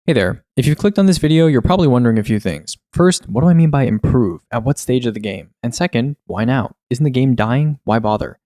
Hey there. If you've clicked on this video, you're probably wondering a few things. First, what do I mean by improve? At what stage of the game? And second, why now? Isn't the game dying? Why bother?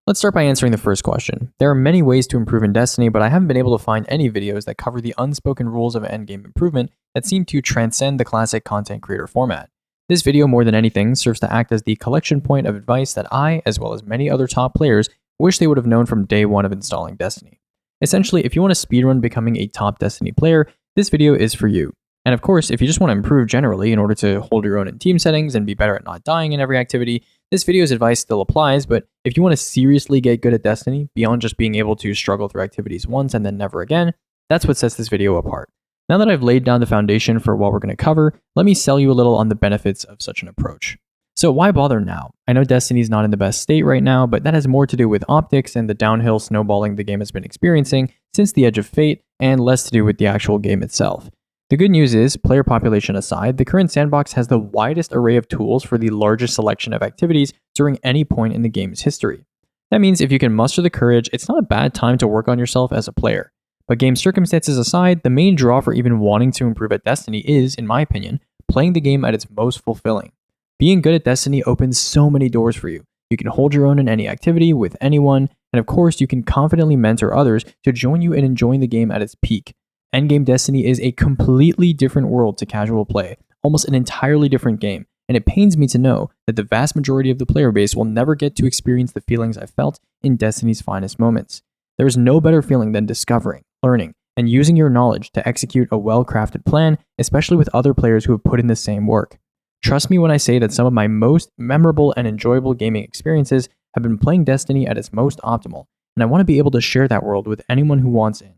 Let's start by answering the first question. There are many ways to improve in Destiny, but I haven't been able to find any videos that cover the unspoken rules of endgame improvement that seem to transcend the classic content creator format. This video, more than anything, serves to act as the collection point of advice that I, as well as many other top players, wish they would have known from day one of installing Destiny. Essentially, if you want to speedrun becoming a top Destiny player, this video is for you. And of course, if you just want to improve generally in order to hold your own in team settings and be better at not dying in every activity, this video's advice still applies. But if you want to seriously get good at Destiny, beyond just being able to struggle through activities once and then never again, that's what sets this video apart. Now that I've laid down the foundation for what we're going to cover, let me sell you a little on the benefits of such an approach. So why bother now? I know Destiny's not in the best state right now, but that has more to do with optics and the downhill snowballing the game has been experiencing since the Edge of Fate, and less to do with the actual game itself. The good news is, player population aside, the current sandbox has the widest array of tools for the largest selection of activities during any point in the game's history. That means if you can muster the courage, it's not a bad time to work on yourself as a player. But game circumstances aside, the main draw for even wanting to improve at Destiny is, in my opinion, playing the game at its most fulfilling. Being good at Destiny opens so many doors for you. You can hold your own in any activity with anyone, and of course, you can confidently mentor others to join you in enjoying the game at its peak. Endgame Destiny is a completely different world to casual play, almost an entirely different game, and it pains me to know that the vast majority of the player base will never get to experience the feelings I felt in Destiny's finest moments. There is no better feeling than discovering, learning, and using your knowledge to execute a well-crafted plan, especially with other players who have put in the same work. Trust me when I say that some of my most memorable and enjoyable gaming experiences have been playing Destiny at its most optimal, and I want to be able to share that world with anyone who wants in.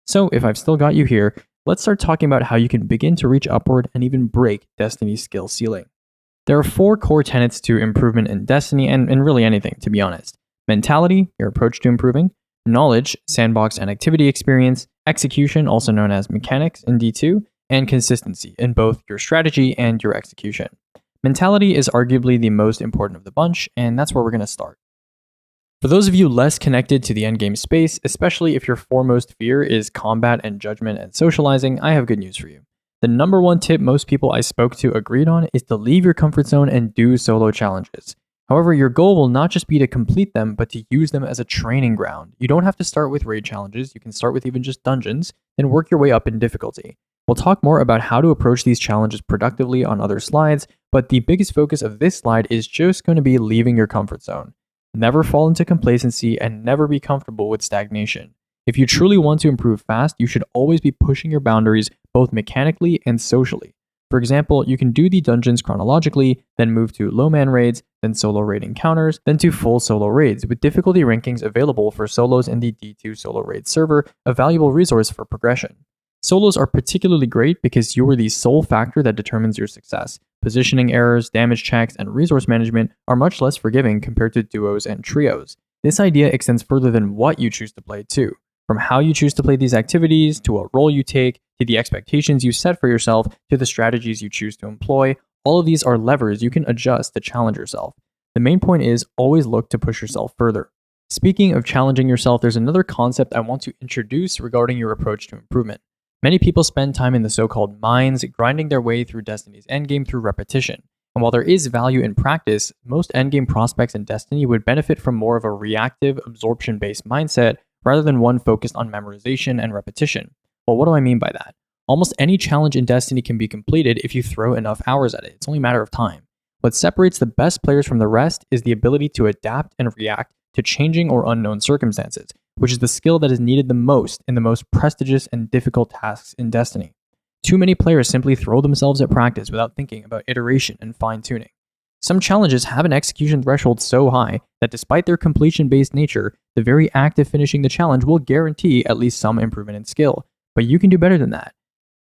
So if I've still got you here, let's start talking about how you can begin to reach upward and even break Destiny's skill ceiling. There are 4 core tenets to improvement in Destiny, and really anything, to be honest. Mentality, your approach to improving; knowledge, sandbox and activity experience; execution, also known as mechanics in D2; and consistency in both your strategy and your execution. Mentality is arguably the most important of the bunch, and that's where we're going to start. For those of you less connected to the endgame space, especially if your foremost fear is combat and judgment and socializing, I have good news for you. The number one tip most people I spoke to agreed on is to leave your comfort zone and do solo challenges. However, your goal will not just be to complete them, but to use them as a training ground. You don't have to start with raid challenges, you can start with even just dungeons, then work your way up in difficulty. We'll talk more about how to approach these challenges productively on other slides, but the biggest focus of this slide is just going to be leaving your comfort zone. Never fall into complacency and never be comfortable with stagnation. If you truly want to improve fast, you should always be pushing your boundaries both mechanically and socially. For example, you can do the dungeons chronologically, then move to low man raids, then solo raid encounters, then to full solo raids, with difficulty rankings available for solos in the D2 solo raid server, a valuable resource for progression. Solos are particularly great because you are the sole factor that determines your success. Positioning errors, damage checks, and resource management are much less forgiving compared to duos and trios. This idea extends further than what you choose to play too. From how you choose to play these activities, to what role you take, to the expectations you set for yourself, to the strategies you choose to employ, all of these are levers you can adjust to challenge yourself. The main point is always look to push yourself further. Speaking of challenging yourself, there's another concept I want to introduce regarding your approach to improvement. Many people spend time in the so-called mines, grinding their way through Destiny's endgame through repetition. And while there is value in practice, most endgame prospects in Destiny would benefit from more of a reactive, absorption-based mindset rather than one focused on memorization and repetition. Well, what do I mean by that? Almost any challenge in Destiny can be completed if you throw enough hours at it. It's only a matter of time. What separates the best players from the rest is the ability to adapt and react to changing or unknown circumstances, which is the skill that is needed the most in the most prestigious and difficult tasks in Destiny. Too many players simply throw themselves at practice without thinking about iteration and fine-tuning. Some challenges have an execution threshold so high that despite their completion-based nature, the very act of finishing the challenge will guarantee at least some improvement in skill. But you can do better than that.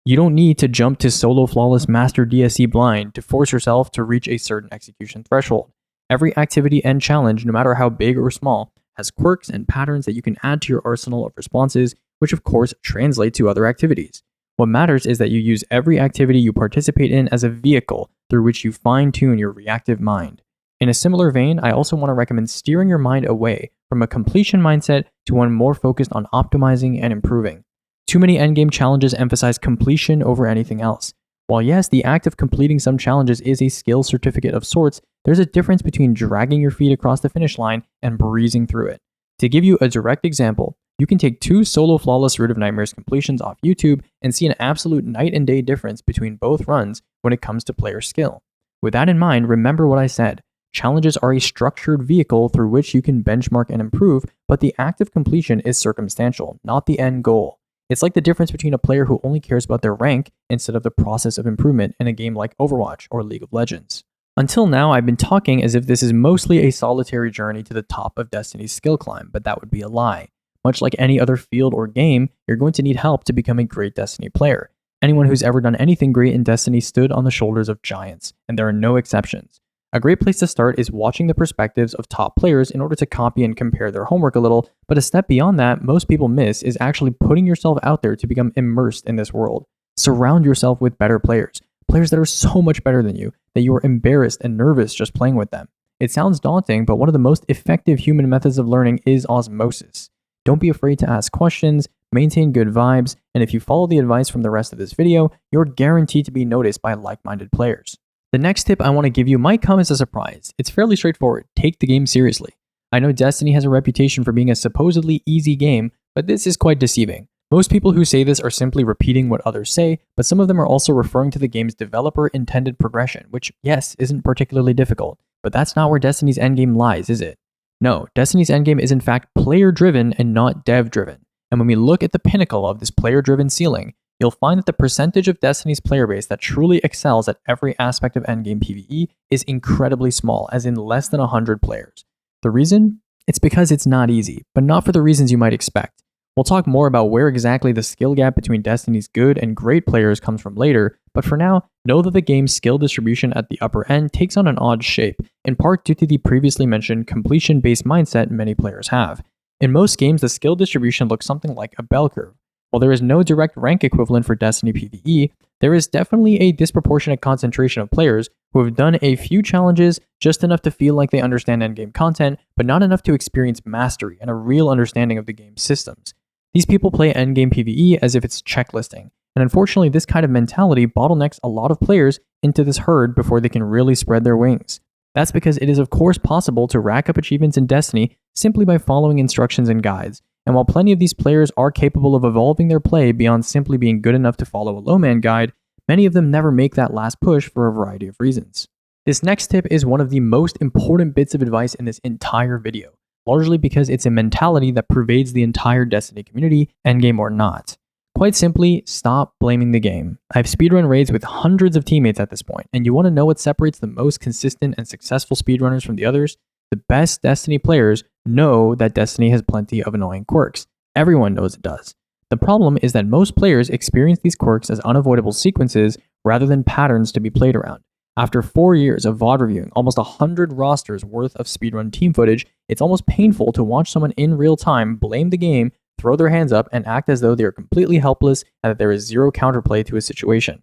You don't need to jump to solo flawless master DSE blind to force yourself to reach a certain execution threshold. Every activity and challenge, no matter how big or small, has quirks and patterns that you can add to your arsenal of responses, which of course translate to other activities. What matters is that you use every activity you participate in as a vehicle through which you fine-tune your reactive mind. In a similar vein, I also want to recommend steering your mind away from a completion mindset to one more focused on optimizing and improving. Too many endgame challenges emphasize completion over anything else. While yes, the act of completing some challenges is a skill certificate of sorts, there's a difference between dragging your feet across the finish line and breezing through it. To give you a direct example, you can take 2 solo flawless Root of Nightmares completions off YouTube and see an absolute night and day difference between both runs when it comes to player skill. With that in mind, remember what I said. Challenges are a structured vehicle through which you can benchmark and improve, but the act of completion is circumstantial, not the end goal. It's like the difference between a player who only cares about their rank instead of the process of improvement in a game like Overwatch or League of Legends. Until now, I've been talking as if this is mostly a solitary journey to the top of Destiny's skill climb, but that would be a lie. Much like any other field or game, you're going to need help to become a great Destiny player. Anyone who's ever done anything great in Destiny stood on the shoulders of giants, and there are no exceptions. A great place to start is watching the perspectives of top players in order to copy and compare their homework a little, but a step beyond that most people miss is actually putting yourself out there to become immersed in this world. Surround yourself with better players that are so much better than you that you are embarrassed and nervous just playing with them. It sounds daunting, but one of the most effective human methods of learning is osmosis. Don't be afraid to ask questions, maintain good vibes, and if you follow the advice from the rest of this video, you're guaranteed to be noticed by like-minded players. The next tip I want to give you might come as a surprise. It's fairly straightforward. Take the game seriously. I know Destiny has a reputation for being a supposedly easy game, but this is quite deceiving. Most people who say this are simply repeating what others say, but some of them are also referring to the game's developer-intended progression, which, yes, isn't particularly difficult, but that's not where Destiny's endgame lies, is it? No, Destiny's endgame is in fact player-driven and not dev-driven. And when we look at the pinnacle of this player-driven ceiling, you'll find that the percentage of Destiny's player base that truly excels at every aspect of endgame PvE is incredibly small, as in less than 100 players. The reason? It's because it's not easy, but not for the reasons you might expect. We'll talk more about where exactly the skill gap between Destiny's good and great players comes from later, but for now, know that the game's skill distribution at the upper end takes on an odd shape, in part due to the previously mentioned completion-based mindset many players have. In most games, the skill distribution looks something like a bell curve. While there is no direct rank equivalent for Destiny PvE, there is definitely a disproportionate concentration of players who have done a few challenges just enough to feel like they understand endgame content, but not enough to experience mastery and a real understanding of the game's systems. These people play endgame PvE as if it's checklisting, and unfortunately this kind of mentality bottlenecks a lot of players into this herd before they can really spread their wings. That's because it is of course possible to rack up achievements in Destiny simply by following instructions and guides, and while plenty of these players are capable of evolving their play beyond simply being good enough to follow a low-man guide, many of them never make that last push for a variety of reasons. This next tip is one of the most important bits of advice in this entire video, largely because it's a mentality that pervades the entire Destiny community, endgame or not. Quite simply, stop blaming the game. I've speedrun raids with hundreds of teammates at this point, and you want to know what separates the most consistent and successful speedrunners from the others? The best Destiny players know that Destiny has plenty of annoying quirks. Everyone knows it does. The problem is that most players experience these quirks as unavoidable sequences rather than patterns to be played around. After 4 years of VOD reviewing almost 100 rosters worth of speedrun team footage, it's almost painful to watch someone in real time blame the game, throw their hands up, and act as though they are completely helpless and that there is zero counterplay to a situation.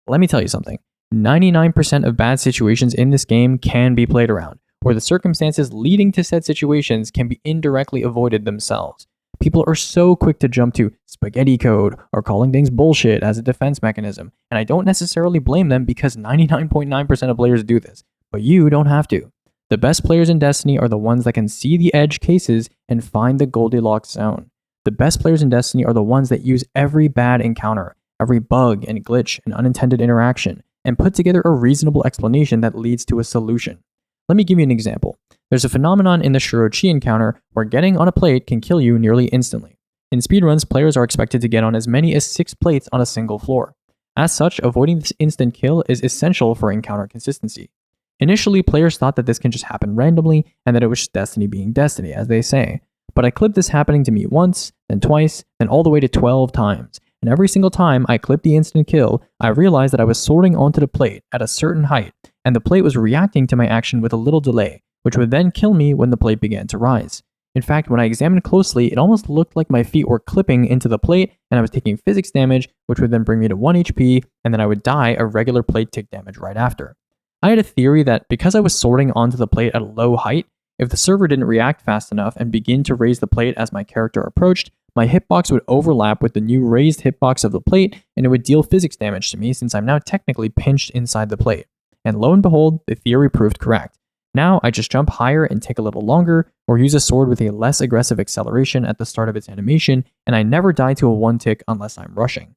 Let me tell you something. 99% of bad situations in this game can be played around, or the circumstances leading to said situations can be indirectly avoided themselves. People are so quick to jump to spaghetti code or calling things bullshit as a defense mechanism, and I don't necessarily blame them because 99.9% of players do this, but you don't have to. The best players in Destiny are the ones that can see the edge cases and find the Goldilocks zone. The best players in Destiny are the ones that use every bad encounter, every bug and glitch and unintended interaction, and put together a reasonable explanation that leads to a solution. Let me give you an example. There's a phenomenon in the Shirochi encounter where getting on a plate can kill you nearly instantly. In speedruns, players are expected to get on as many as 6 plates on a single floor. As such, avoiding this instant kill is essential for encounter consistency. Initially, players thought that this can just happen randomly and that it was just Destiny being Destiny, as they say. But I clipped this happening to me once, then twice, then all the way to 12 times. And every single time I clipped the instant kill, I realized that I was sorting onto the plate at a certain height, and the plate was reacting to my action with a little delay, which would then kill me when the plate began to rise. In fact, when I examined closely, it almost looked like my feet were clipping into the plate and I was taking physics damage, which would then bring me to 1 HP, and then I would die a regular plate tick damage right after. I had a theory that because I was sorting onto the plate at a low height, if the server didn't react fast enough and begin to raise the plate as my character approached, my hitbox would overlap with the new raised hitbox of the plate, and it would deal physics damage to me since I'm now technically pinched inside the plate. And lo and behold, the theory proved correct. Now I just jump higher and take a little longer, or use a sword with a less aggressive acceleration at the start of its animation, and I never die to a one tick unless I'm rushing.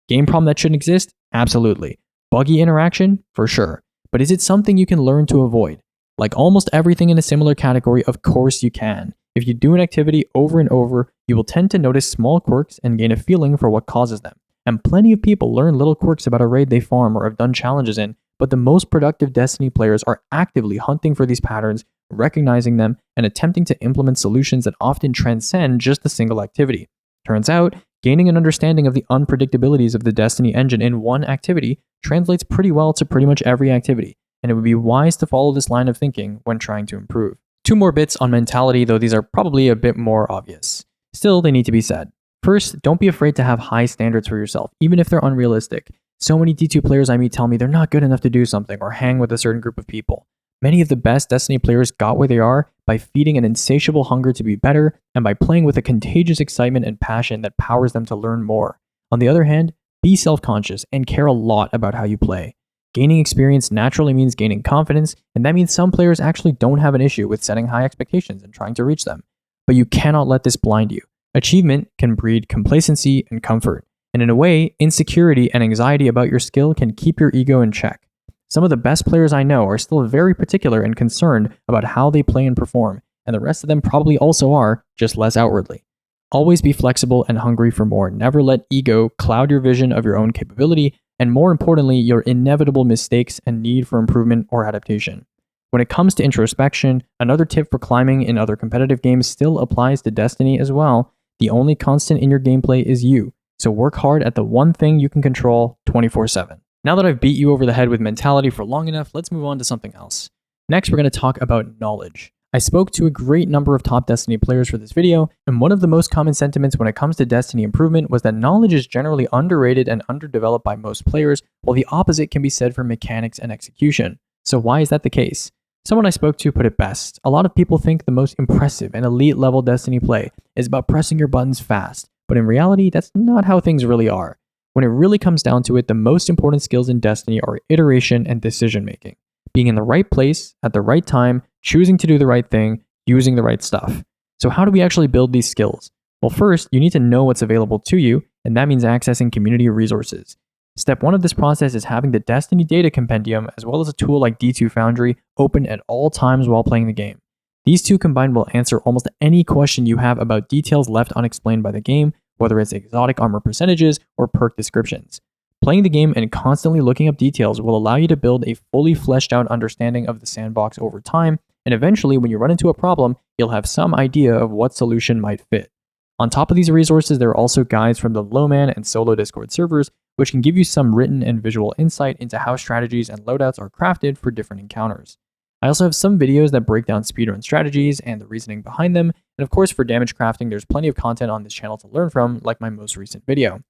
Game problem that shouldn't exist? Absolutely. Buggy interaction? For sure. But is it something you can learn to avoid? Like almost everything in a similar category, of course you can. If you do an activity over and over, you will tend to notice small quirks and gain a feeling for what causes them. And plenty of people learn little quirks about a raid they farm or have done challenges in, but the most productive Destiny players are actively hunting for these patterns, recognizing them, and attempting to implement solutions that often transcend just a single activity. Turns out, gaining an understanding of the unpredictabilities of the Destiny engine in one activity translates pretty well to pretty much every activity, and it would be wise to follow this line of thinking when trying to improve. 2 more bits on mentality, though these are probably a bit more obvious. Still, they need to be said. First, don't be afraid to have high standards for yourself, even if they're unrealistic. So many D2 players I meet tell me they're not good enough to do something or hang with a certain group of people. Many of the best Destiny players got where they are by feeding an insatiable hunger to be better and by playing with a contagious excitement and passion that powers them to learn more. On the other hand, be self-conscious and care a lot about how you play. Gaining experience naturally means gaining confidence, and that means some players actually don't have an issue with setting high expectations and trying to reach them. But you cannot let this blind you. Achievement can breed complacency and comfort, and in a way, insecurity and anxiety about your skill can keep your ego in check. Some of the best players I know are still very particular and concerned about how they play and perform, and the rest of them probably also are, just less outwardly. Always be flexible and hungry for more. Never let ego cloud your vision of your own capability, and more importantly, your inevitable mistakes and need for improvement or adaptation. When it comes to introspection, another tip for climbing in other competitive games still applies to Destiny as well. The only constant in your gameplay is you, so work hard at the one thing you can control 24/7. Now that I've beat you over the head with mentality for long enough, let's move on to something else. Next, we're going to talk about knowledge. I spoke to a great number of top Destiny players for this video, and one of the most common sentiments when it comes to Destiny improvement was that knowledge is generally underrated and underdeveloped by most players, while the opposite can be said for mechanics and execution. So why is that the case? Someone I spoke to put it best. A lot of people think the most impressive and elite level Destiny play is about pressing your buttons fast, but in reality, that's not how things really are. When it really comes down to it, the most important skills in Destiny are iteration and decision making. Being in the right place, at the right time, choosing to do the right thing, using the right stuff. So how do we actually build these skills? Well, first, you need to know what's available to you, and that means accessing community resources. Step 1 of this process is having the Destiny data compendium, as well as a tool like D2 Foundry, open at all times while playing the game. These two combined will answer almost any question you have about details left unexplained by the game, whether it's exotic armor percentages or perk descriptions. Playing the game and constantly looking up details will allow you to build a fully fleshed out understanding of the sandbox over time, and eventually when you run into a problem, you'll have some idea of what solution might fit. On top of these resources, there are also guides from the Lowman and Solo Discord servers, which can give you some written and visual insight into how strategies and loadouts are crafted for different encounters. I also have some videos that break down speedrun strategies and the reasoning behind them, and of course for damage crafting, there's plenty of content on this channel to learn from, like my most recent video.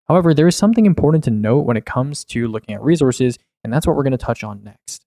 However, there is something important to note when it comes to looking at resources, and that's what we're going to touch on next.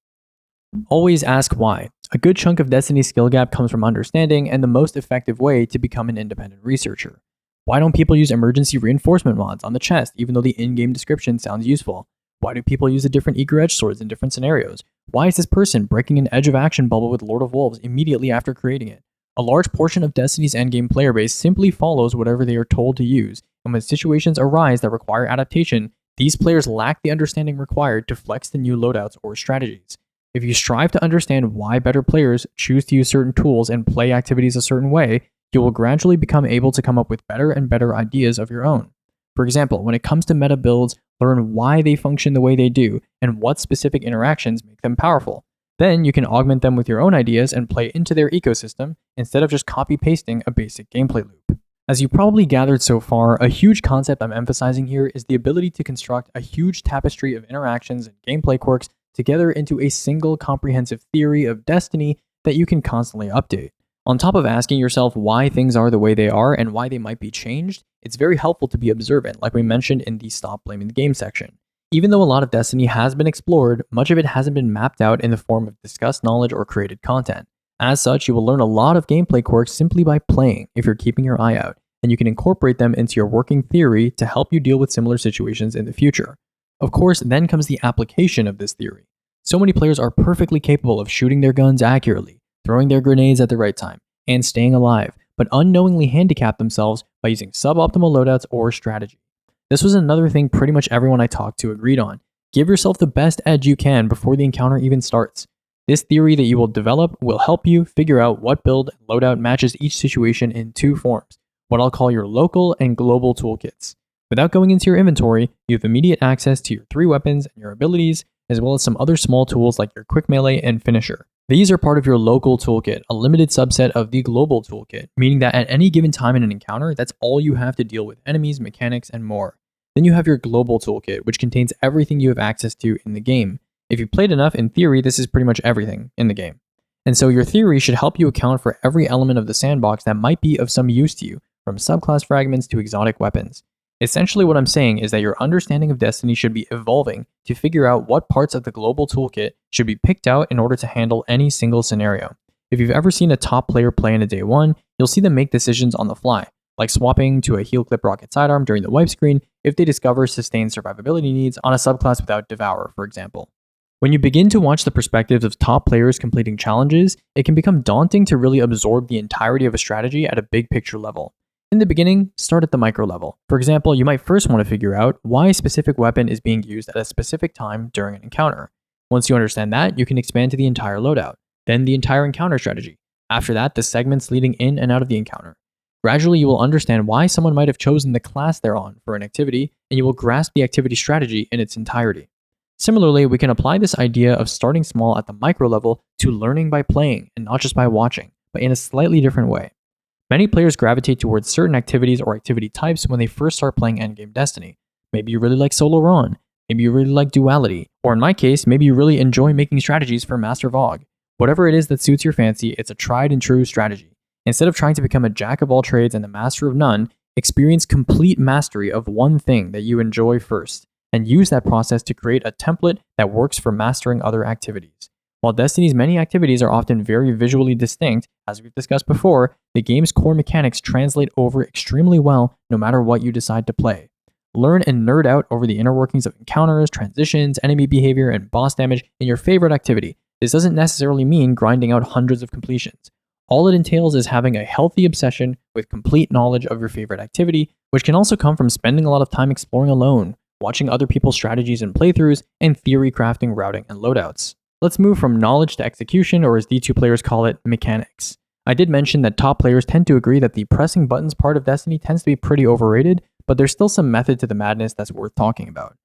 Always ask why. A good chunk of Destiny's skill gap comes from understanding and the most effective way to become an independent researcher. Why don't people use emergency reinforcement mods on the chest even though the in-game description sounds useful? Why do people use the different eager edge swords in different scenarios? Why is this person breaking an edge of action bubble with Lord of Wolves immediately after creating it? A large portion of Destiny's endgame player base simply follows whatever they are told to use, and when situations arise that require adaptation, these players lack the understanding required to flex the new loadouts or strategies. If you strive to understand why better players choose to use certain tools and play activities a certain way, you will gradually become able to come up with better and better ideas of your own. For example, when it comes to meta builds, learn why they function the way they do and what specific interactions make them powerful. Then you can augment them with your own ideas and play into their ecosystem instead of just copy-pasting a basic gameplay loop. As you probably gathered so far, a huge concept I'm emphasizing here is the ability to construct a huge tapestry of interactions and gameplay quirks together into a single comprehensive theory of Destiny that you can constantly update. On top of asking yourself why things are the way they are and why they might be changed, it's very helpful to be observant, like we mentioned in the Stop Blaming the Game section. Even though a lot of Destiny has been explored, much of it hasn't been mapped out in the form of discussed knowledge or created content. As such, you will learn a lot of gameplay quirks simply by playing if you're keeping your eye out, then you can incorporate them into your working theory to help you deal with similar situations in the future. Of course, then comes the application of this theory. So many players are perfectly capable of shooting their guns accurately, throwing their grenades at the right time, and staying alive, but unknowingly handicap themselves by using suboptimal loadouts or strategy. This was another thing pretty much everyone I talked to agreed on. Give yourself the best edge you can before the encounter even starts. This theory that you will develop will help you figure out what build and loadout matches each situation in two forms, what I'll call your local and global toolkits. Without going into your inventory, you have immediate access to your 3 weapons and your abilities, as well as some other small tools like your quick melee and finisher. These are part of your local toolkit, a limited subset of the global toolkit, meaning that at any given time in an encounter, that's all you have to deal with enemies, mechanics, and more. Then you have your global toolkit, which contains everything you have access to in the game. If you've played enough, in theory, this is pretty much everything in the game. And so your theory should help you account for every element of the sandbox that might be of some use to you, from subclass fragments to exotic weapons. Essentially what I'm saying is that your understanding of Destiny should be evolving to figure out what parts of the global toolkit should be picked out in order to handle any single scenario. If you've ever seen a top player play in a day 1, you'll see them make decisions on the fly, like swapping to a heal clip rocket sidearm during the wipe screen if they discover sustained survivability needs on a subclass without Devour, for example. When you begin to watch the perspectives of top players completing challenges, it can become daunting to really absorb the entirety of a strategy at a big picture level. In the beginning, start at the micro level. For example, you might first want to figure out why a specific weapon is being used at a specific time during an encounter. Once you understand that, you can expand to the entire loadout, then the entire encounter strategy. After that, the segments leading in and out of the encounter. Gradually, you will understand why someone might have chosen the class they're on for an activity, and you will grasp the activity strategy in its entirety. Similarly, we can apply this idea of starting small at the micro level to learning by playing and not just by watching, but in a slightly different way. Many players gravitate towards certain activities or activity types when they first start playing endgame Destiny. Maybe you really like solo run, maybe you really like duality, or in my case, maybe you really enjoy making strategies for Master Vogue. Whatever it is that suits your fancy, it's a tried and true strategy. Instead of trying to become a jack of all trades and the master of none, experience complete mastery of one thing that you enjoy first, and use that process to create a template that works for mastering other activities. While Destiny's many activities are often very visually distinct, as we've discussed before, the game's core mechanics translate over extremely well no matter what you decide to play. Learn and nerd out over the inner workings of encounters, transitions, enemy behavior, and boss damage in your favorite activity. This doesn't necessarily mean grinding out hundreds of completions. All it entails is having a healthy obsession with complete knowledge of your favorite activity, which can also come from spending a lot of time exploring alone, watching other people's strategies and playthroughs, and theory crafting routing and loadouts. Let's move from knowledge to execution, or as D2 players call it, mechanics. I did mention that top players tend to agree that the pressing buttons part of Destiny tends to be pretty overrated, but there's still some method to the madness that's worth talking about.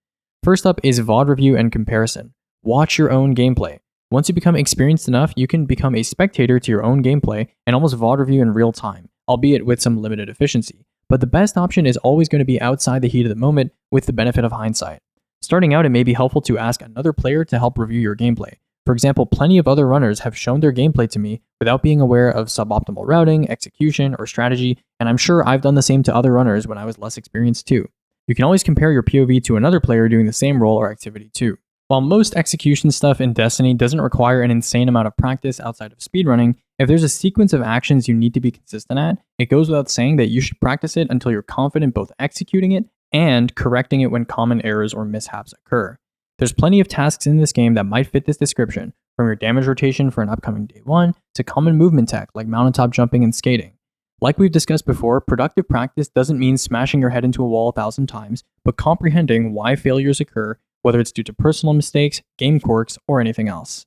First up is VOD review and comparison. Watch your own gameplay. Once you become experienced enough, you can become a spectator to your own gameplay and almost VOD review in real time, albeit with some limited efficiency. But the best option is always going to be outside the heat of the moment with the benefit of hindsight. Starting out, it may be helpful to ask another player to help review your gameplay. For example, plenty of other runners have shown their gameplay to me without being aware of suboptimal routing, execution, or strategy, and I'm sure I've done the same to other runners when I was less experienced too. You can always compare your POV to another player doing the same role or activity too. While most execution stuff in Destiny doesn't require an insane amount of practice outside of speedrunning, if there's a sequence of actions you need to be consistent at, it goes without saying that you should practice it until you're confident both executing it and correcting it when common errors or mishaps occur. There's plenty of tasks in this game that might fit this description, from your damage rotation for an upcoming day 1 to common movement tech like mountaintop jumping and skating. Like we've discussed before, productive practice doesn't mean smashing your head into a wall 1,000 times, but comprehending why failures occur, whether it's due to personal mistakes, game quirks, or anything else.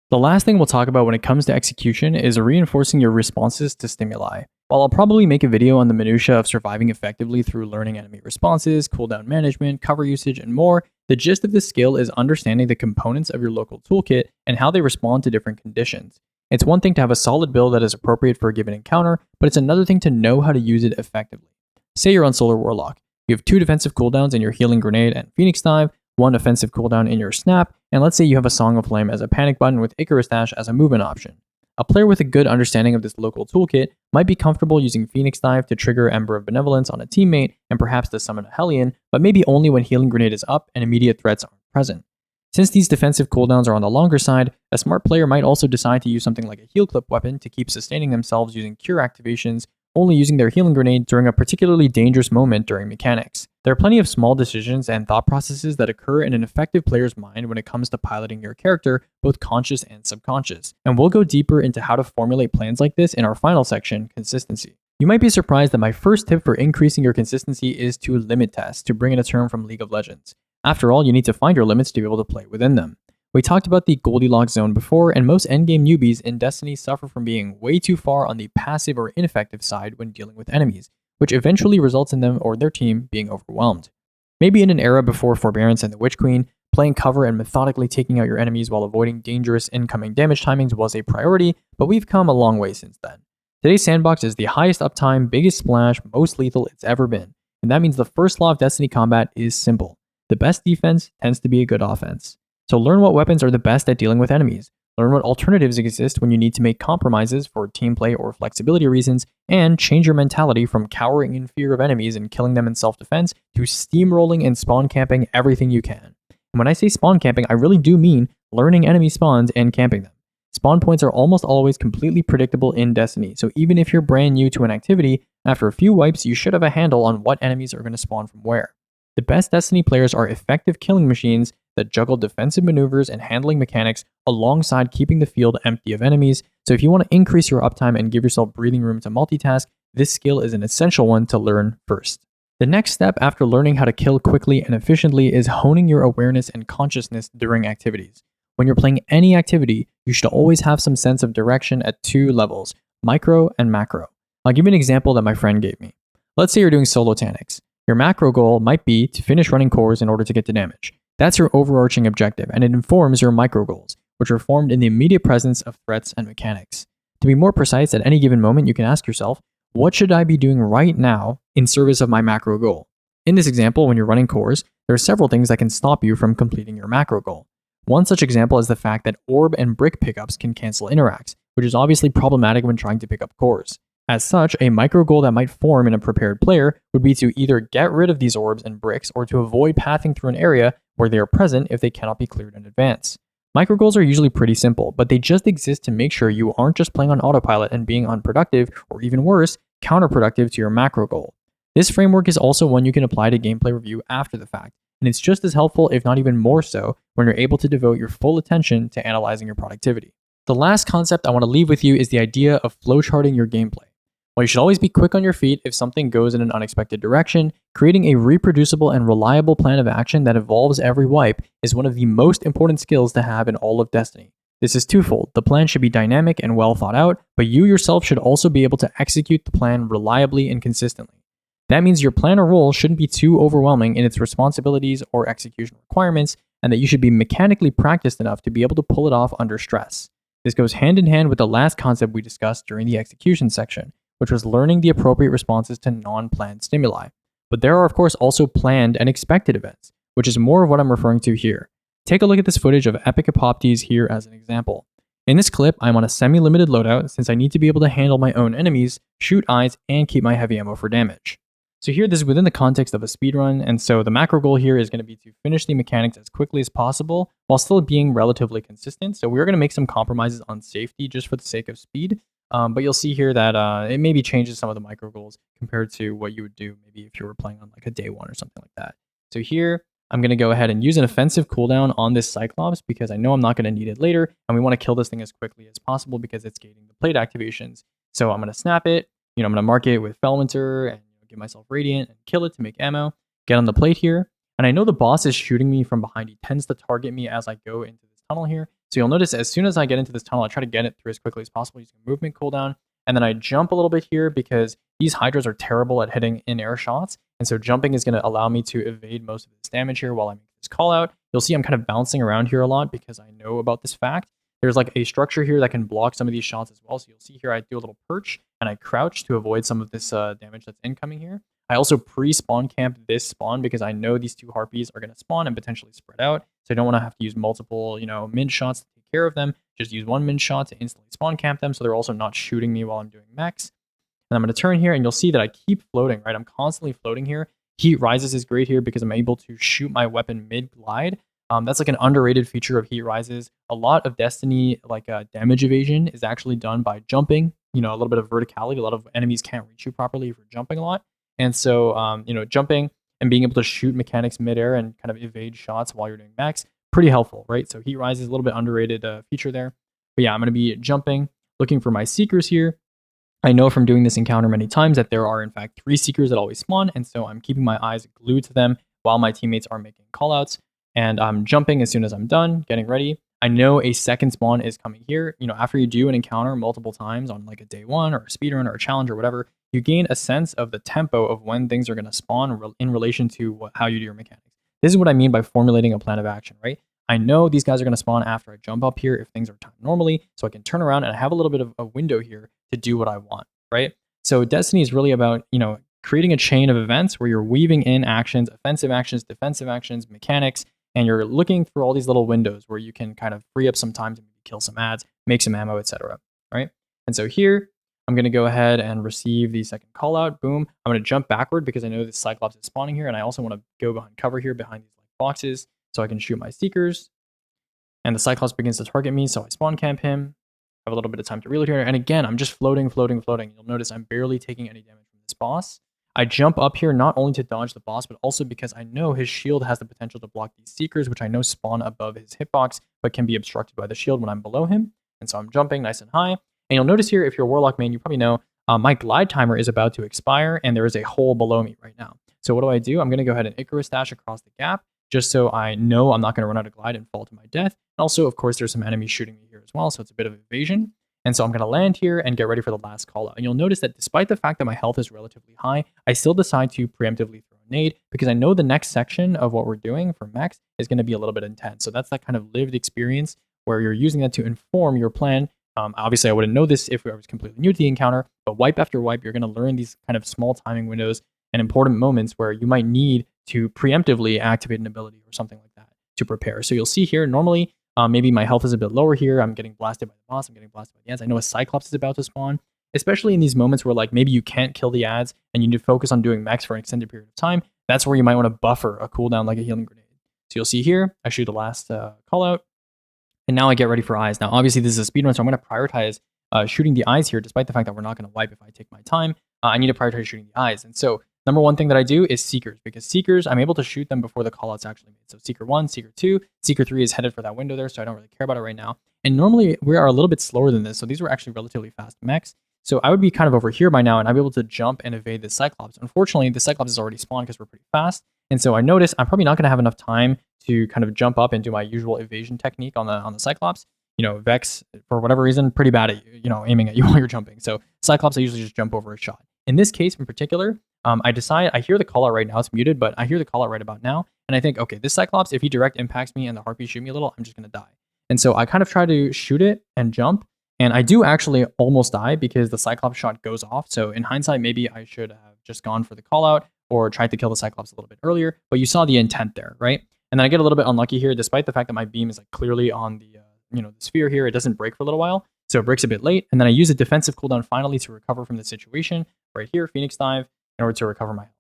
The last thing we'll talk about when it comes to execution is reinforcing your responses to stimuli. While I'll probably make a video on the minutia of surviving effectively through learning enemy responses, cooldown management, cover usage, and more, the gist of this skill is understanding the components of your local toolkit and how they respond to different conditions. It's one thing to have a solid build that is appropriate for a given encounter, but it's another thing to know how to use it effectively. Say you're on Solar Warlock. You have 2 defensive cooldowns in your Healing Grenade and Phoenix Dive, 1 offensive cooldown in your Snap, and let's say you have a Song of Flame as a panic button with Icarus Dash as a movement option. A player with a good understanding of this local toolkit might be comfortable using Phoenix Dive to trigger Ember of Benevolence on a teammate and perhaps to summon a Hellion, but maybe only when Healing Grenade is up and immediate threats aren't present. Since these defensive cooldowns are on the longer side, a smart player might also decide to use something like a heal clip weapon to keep sustaining themselves using cure activations only using their healing grenade during a particularly dangerous moment during mechanics. There are plenty of small decisions and thought processes that occur in an effective player's mind when it comes to piloting your character, both conscious and subconscious. And we'll go deeper into how to formulate plans like this in our final section, consistency. You might be surprised that my first tip for increasing your consistency is to limit test, to bring in a term from League of Legends. After all, you need to find your limits to be able to play within them. We talked about the Goldilocks zone before, and most endgame newbies in Destiny suffer from being way too far on the passive or ineffective side when dealing with enemies, which eventually results in them or their team being overwhelmed. Maybe in an era before Forbearance and the Witch Queen, playing cover and methodically taking out your enemies while avoiding dangerous incoming damage timings was a priority, but we've come a long way since then. Today's sandbox is the highest uptime, biggest splash, most lethal it's ever been, and that means the first law of Destiny combat is simple. The best defense tends to be a good offense. So learn what weapons are the best at dealing with enemies, learn what alternatives exist when you need to make compromises for team play or flexibility reasons, and change your mentality from cowering in fear of enemies and killing them in self-defense to steamrolling and spawn camping everything you can. And when I say spawn camping, I really do mean learning enemy spawns and camping them. Spawn points are almost always completely predictable in Destiny, so even if you're brand new to an activity, after a few wipes you should have a handle on what enemies are going to spawn from where. The best Destiny players are effective killing machines that juggle defensive maneuvers and handling mechanics alongside keeping the field empty of enemies, so if you want to increase your uptime and give yourself breathing room to multitask, this skill is an essential one to learn first. The next step after learning how to kill quickly and efficiently is honing your awareness and consciousness during activities. When you're playing any activity, you should always have some sense of direction at two levels, micro and macro. I'll give you an example that my friend gave me. Let's say you're doing solo tactics. Your macro goal might be to finish running cores in order to get to damage. That's your overarching objective, and it informs your micro goals, which are formed in the immediate presence of threats and mechanics. To be more precise, at any given moment, you can ask yourself, what should I be doing right now in service of my macro goal? In this example, when you're running cores, there are several things that can stop you from completing your macro goal. One such example is the fact that orb and brick pickups can cancel interacts, which is obviously problematic when trying to pick up cores. As such, a micro goal that might form in a prepared player would be to either get rid of these orbs and bricks or to avoid pathing through an area where they are present if they cannot be cleared in advance. Micro goals are usually pretty simple, but they just exist to make sure you aren't just playing on autopilot and being unproductive, or even worse, counterproductive to your macro goal. This framework is also one you can apply to gameplay review after the fact, and it's just as helpful, if not even more so, when you're able to devote your full attention to analyzing your productivity. The last concept I want to leave with you is the idea of flowcharting your gameplay. While you should always be quick on your feet if something goes in an unexpected direction, creating a reproducible and reliable plan of action that evolves every wipe is one of the most important skills to have in all of Destiny. This is twofold. The plan should be dynamic and well thought out, but you yourself should also be able to execute the plan reliably and consistently. That means your plan or role shouldn't be too overwhelming in its responsibilities or execution requirements, and that you should be mechanically practiced enough to be able to pull it off under stress. This goes hand in hand with the last concept we discussed during the execution section, which was learning the appropriate responses to non-planned stimuli. But there are of course also planned and expected events, which is more of what I'm referring to here. Take a look at this footage of Epic Apoptes here as an example. In this clip, I'm on a semi-limited loadout since I need to be able to handle my own enemies, shoot eyes, and keep my heavy ammo for damage. So here, this is within the context of a speedrun, and so the macro goal here is going to be to finish the mechanics as quickly as possible while still being relatively consistent. So we're going to make some compromises on safety just for the sake of speed, but you'll see here that it maybe changes some of the micro goals compared to what you would do maybe if you were playing on like a day one or something like that. So here, I'm going to go ahead and use an offensive cooldown on this Cyclops because I know I'm not going to need it later, and we want to kill this thing as quickly as possible because it's gating the plate activations. So I'm going to snap it, I'm going to mark it with Felwinter and give myself Radiant and kill it to make ammo, get on the plate here, and I know the boss is shooting me from behind. He tends to target me as I go into this tunnel here. So you'll notice as soon as I get into this tunnel, I try to get it through as quickly as possible using a movement cooldown, and then I jump a little bit here because these Hydras are terrible at hitting in-air shots, and so jumping is going to allow me to evade most of this damage here while I make this call out. You'll see I'm kind of bouncing around here a lot because I know about this fact. There's like a structure here that can block some of these shots as well. So you'll see here I do a little perch and I crouch to avoid some of this damage that's incoming here. I also pre-spawn camp this spawn because I know these two harpies are going to spawn and potentially spread out. So I don't want to have to use multiple, min shots to take care of them. Just use one min shot to instantly spawn camp them so they're also not shooting me while I'm doing mechs. And I'm going to turn here and you'll see that I keep floating, right? I'm constantly floating here. Heat Rises is great here because I'm able to shoot my weapon mid-glide. That's like an underrated feature of Heat Rises. A lot of Destiny damage evasion is actually done by jumping a little bit of verticality. A lot of enemies can't reach you properly if you're jumping a lot. And so, jumping and being able to shoot mechanics midair and kind of evade shots while you're doing max, pretty helpful, right? So heat rise is a little bit underrated feature there. But yeah, I'm going to be jumping, looking for my seekers here. I know from doing this encounter many times that there are in fact 3 seekers that always spawn, and so I'm keeping my eyes glued to them while my teammates are making callouts. And I'm jumping as soon as I'm done, getting ready. I know a second spawn is coming here. After you do an encounter multiple times on like a day 1 or a speedrun or a challenge or whatever, you gain a sense of the tempo of when things are going to spawn in relation to how you do your mechanics. This is what I mean by formulating a plan of action, right? I know these guys are going to spawn after I jump up here if things are timed normally, so I can turn around and I have a little bit of a window here to do what I want, right? So Destiny is really about, creating a chain of events where you're weaving in actions, offensive actions, defensive actions, mechanics, and you're looking through all these little windows where you can kind of free up some time to kill some ads, make some ammo, etc. Right? And so here, I'm going to go ahead and receive the second call out. Boom. I'm going to jump backward because I know this Cyclops is spawning here, and I also want to go behind cover here behind these boxes so I can shoot my seekers. And the Cyclops begins to target me, so I spawn camp him. Have a little bit of time to reload here. And again, I'm just floating. You'll notice I'm barely taking any damage from this boss. I jump up here not only to dodge the boss, but also because I know his shield has the potential to block these seekers, which I know spawn above his hitbox, but can be obstructed by the shield when I'm below him. And so I'm jumping nice and high. And you'll notice here, if you're a Warlock main, you probably know my glide timer is about to expire, and there is a hole below me right now. So what do? I'm going to go ahead and Icarus dash across the gap, just so I know I'm not going to run out of glide and fall to my death. And also, of course, there's some enemies shooting me here as well, so it's a bit of evasion. And so I'm going to land here and get ready for the last call out. And you'll notice that despite the fact that my health is relatively high, I still decide to preemptively throw a nade because I know the next section of what we're doing for max is going to be a little bit intense. So that's that kind of lived experience where you're using that to inform your plan. Obviously, I wouldn't know this if I was completely new to the encounter, but wipe after wipe, you're going to learn these kind of small timing windows and important moments where you might need to preemptively activate an ability or something like that to prepare. So you'll see here, normally, maybe my health is a bit lower here. I'm getting blasted by the boss. I'm getting blasted by the ads. I know a Cyclops is about to spawn, especially in these moments where like maybe you can't kill the ads and you need to focus on doing max for an extended period of time. That's where you might want to buffer a cooldown like a healing grenade. So you'll see here, I shoot the last call out, and now I get ready for eyes. Now, obviously, this is a speedrun, so I'm going to prioritize shooting the eyes here, despite the fact that we're not going to wipe if I take my time. I need to prioritize shooting the eyes. And so number one thing that I do is Seekers, because Seekers, I'm able to shoot them before the callout's actually made. So Seeker 1, Seeker 2, Seeker 3 is headed for that window there, so I don't really care about it right now. And normally we are a little bit slower than this, so these were actually relatively fast mechs. So I would be kind of over here by now, and I'd be able to jump and evade the Cyclops. Unfortunately, the Cyclops is already spawned because we're pretty fast. And so I notice I'm probably not going to have enough time to kind of jump up and do my usual evasion technique on the Cyclops. Vex, for whatever reason, pretty bad at aiming at you while you're jumping. So Cyclops, I usually just jump over a shot. In this case in particular, I hear the call out right now, it's muted, but I hear the call out right about now. And I think, okay, this Cyclops, if he direct impacts me and the Harpy shoot me a little, I'm just going to die. And so I kind of try to shoot it and jump. And I do actually almost die because the Cyclops shot goes off. So in hindsight, maybe I should have just gone for the call out or tried to kill the Cyclops a little bit earlier. But you saw the intent there, right? And then I get a little bit unlucky here, despite the fact that my beam is like clearly on the the sphere here. It doesn't break for a little while, so it breaks a bit late. And then I use a defensive cooldown finally to recover from the situation right here, Phoenix Dive, in order to recover my health.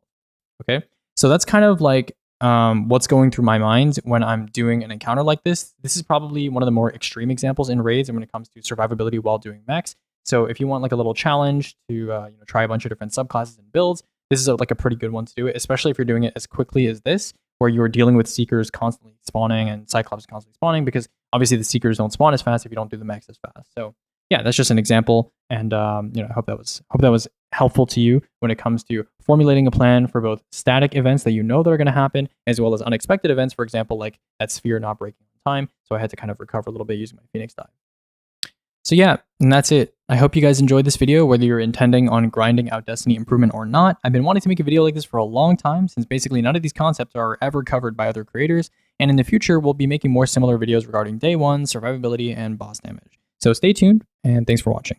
Okay, so that's kind of like what's going through my mind when I'm doing an encounter like this. This is probably one of the more extreme examples in raids and when it comes to survivability while doing mechs. So if you want like a little challenge to try a bunch of different subclasses and builds, this is like a pretty good one to do it, especially if you're doing it as quickly as this, where you're dealing with Seekers constantly spawning and Cyclops constantly spawning, because obviously the Seekers don't spawn as fast if you don't do the mechs as fast. So yeah, that's just an example, and I hope that was helpful to you when it comes to formulating a plan for both static events that that are going to happen, as well as unexpected events. For example, like that sphere not breaking on time, so I had to kind of recover a little bit using my Phoenix Dive. So yeah, and that's it. I hope you guys enjoyed this video, whether you're intending on grinding out Destiny improvement or not. I've been wanting to make a video like this for a long time, since basically none of these concepts are ever covered by other creators, and in the future we'll be making more similar videos regarding day one, survivability, and boss damage. So stay tuned, and thanks for watching.